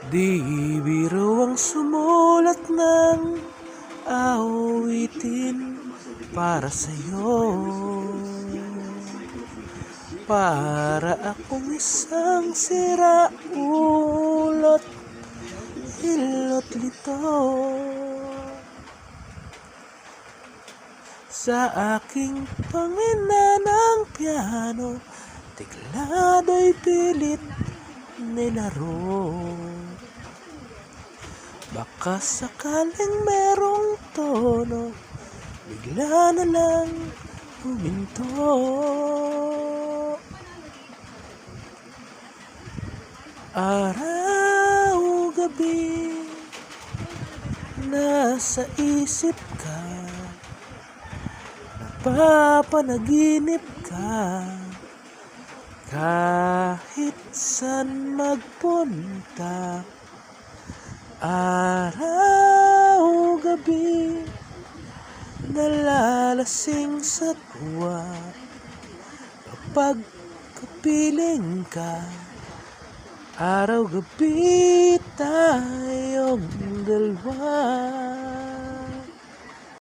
Di biro ang sumulat ng awitin para sa'yo. Para akong isang siraulot, hilot lito. Sa aking pangina ng piano, tiklado'y pilit nilaro. Baka sakaling merong tono, bigla na lang huminto. Araw, gabi, nasa isip ka, napapanaginip ka, kahit saan magpunta. Araw, gabi, nalalasing sa tuwa, kapag kapiling ka. Araw, gabi, tayong dalawa.